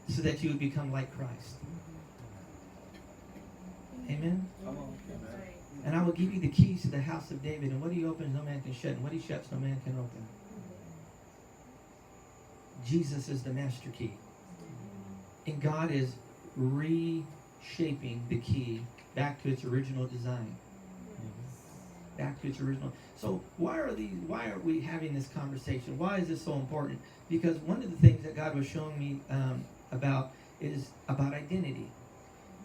so that you would become like Christ. Amen? Come on. And I will give you the keys to the house of David, and what he opens, no man can shut, and what he shuts, no man can open. Jesus is the master key. And God is reshaping the key back to its original design. Back to its original. So why are we having this conversation? Why is this so important? Because one of the things that God was showing me about is about identity.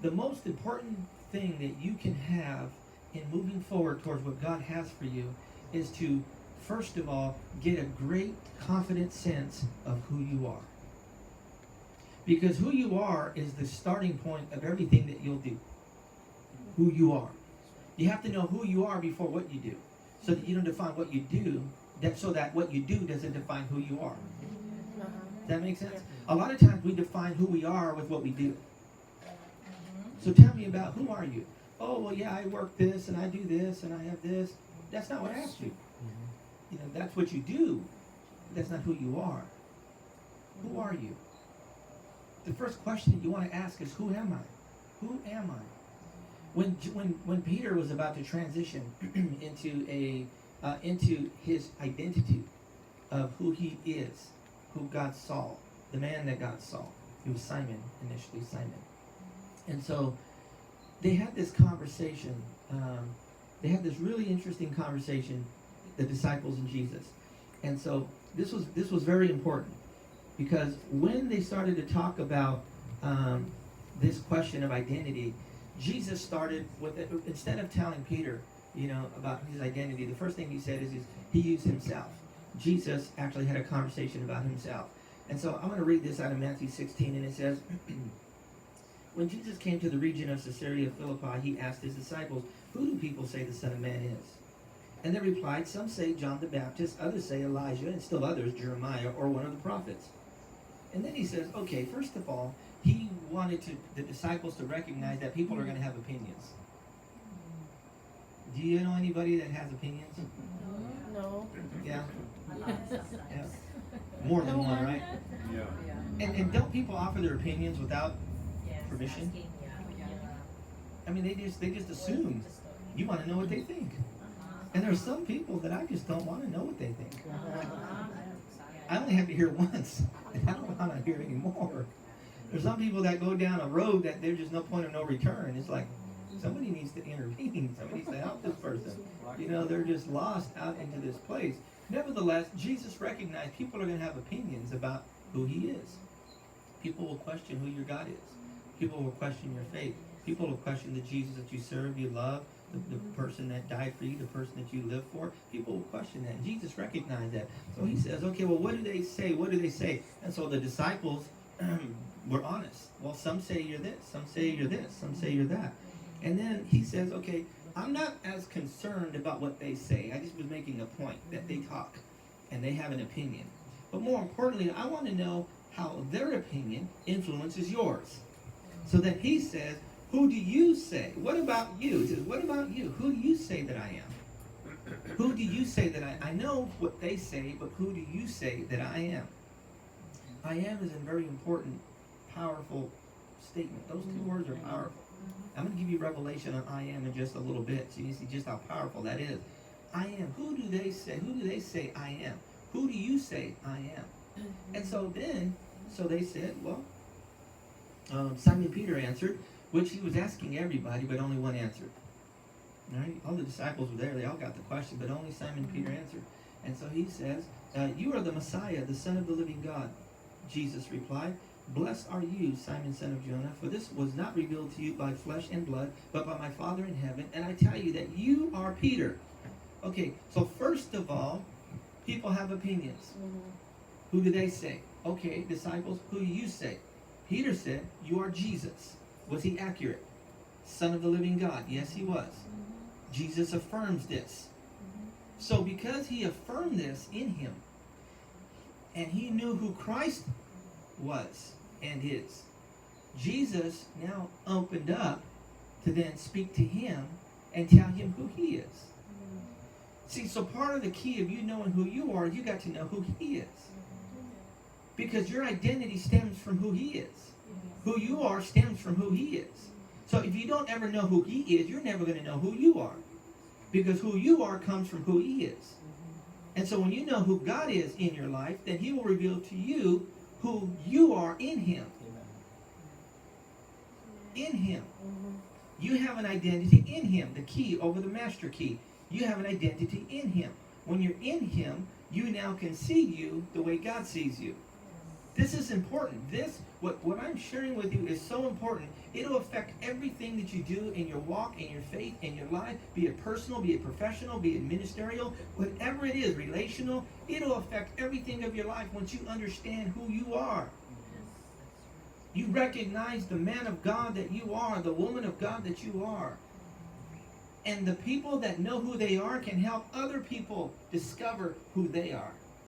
The most important thing that you can have in moving forward towards what God has for you is to, first of all, get a great, confident sense of who you are. Because who you are is the starting point of everything that you'll do. Who you are. You have to know who you are before what you do, so that you don't define what you do, so that what you do doesn't define who you are. Does that make sense? A lot of times we define who we are with what we do. So tell me about, who are you? Oh, well, yeah, I work this, and I do this, and I have this. That's not what I asked you. You know, that's what you do. That's not who you are. Who are you? The first question that you want to ask is, who am I? Who am I? When Peter was about to transition into his identity of who he is, who God saw, the man that God saw, he was Simon initially, Simon. And so they had this conversation. They had this really interesting conversation, the disciples and Jesus. And so this was very important, because when they started to talk about this question of identity, Jesus started with it. Instead of telling Peter, about his identity, the first thing he said is he used himself. Jesus actually had a conversation about himself. And so I'm going to read this out of Matthew 16, and it says, when Jesus came to the region of Caesarea Philippi, he asked his disciples, who do people say the Son of Man is? And they replied, some say John the Baptist, others say Elijah, and still others Jeremiah or one of the prophets. And then he says, okay, first of all, he wanted the disciples to recognize that people are going to have opinions. Do you know anybody that has opinions? No. Yeah? Yeah. More than one, right? Yeah. And don't people offer their opinions without permission? I mean, they just assume you want to know what they think. And there are some people that I just don't want to know what they think. I only have to hear once, and I don't want to hear anymore. There's some people that go down a road that there's just no point of no return. It's like, somebody needs to intervene. Somebody needs to help this person. They're just lost out into this place. Nevertheless, Jesus recognized people are going to have opinions about who he is. People will question who your God is. People will question your faith. People will question the Jesus that you serve, you love, the person that died for you, the person that you live for. People will question that. And Jesus recognized that. So he says, okay, well, what do they say? What do they say? And so the disciples were honest. Well, some say you're this. Some say you're this. Some say you're that. And then he says, okay, I'm not as concerned about what they say. I just was making a point that they talk and they have an opinion. But more importantly, I want to know how their opinion influences yours. So that he says, who do you say? What about you? He says, what about you? Who do you say that I am? Who do you say that I know what they say, but who do you say that I am? I am is a very important, powerful statement. Those two words are powerful. I'm going to give you revelation on I am in just a little bit, so you see just how powerful that is. I am. Who do they say? Who do they say I am? Who do you say I am? And so they said, well, Simon Peter answered, which he was asking everybody, but only one answered. Right? All the disciples were there. They all got the question, but only Simon Peter answered. And so he says, you are the Messiah, the Son of the living God. Jesus replied, blessed are you, Simon, son of Jonah, for this was not revealed to you by flesh and blood, but by my Father in heaven. And I tell you that you are Peter. Okay, so first of all, people have opinions. Who do they say? Okay, disciples, who do you say? Peter said, you are Jesus. Was he accurate? Son of the living God. Yes, he was. Jesus affirms this. So because he affirmed this in him, and he knew who Christ was and is, Jesus now opened up to then speak to him and tell him who he is. See, so part of the key of you knowing who you are, you got to know who he is. Because your identity stems from who he is. Who you are stems from who he is. So if you don't ever know who he is, you're never going to know who you are. Because who you are comes from who he is. And so when you know who God is in your life, then he will reveal to you who you are in him. In him. You have an identity in him. The key over the master key. You have an identity in him. When you're in him, you now can see you the way God sees you. This is important. What I'm sharing with you is so important. It'll affect everything that you do in your walk, in your faith, in your life, be it personal, be it professional, be it ministerial, whatever it is, relational. It'll affect everything of your life once you understand who you are. You recognize the man of God that you are, the woman of God that you are. And the people that know who they are can help other people discover who they are.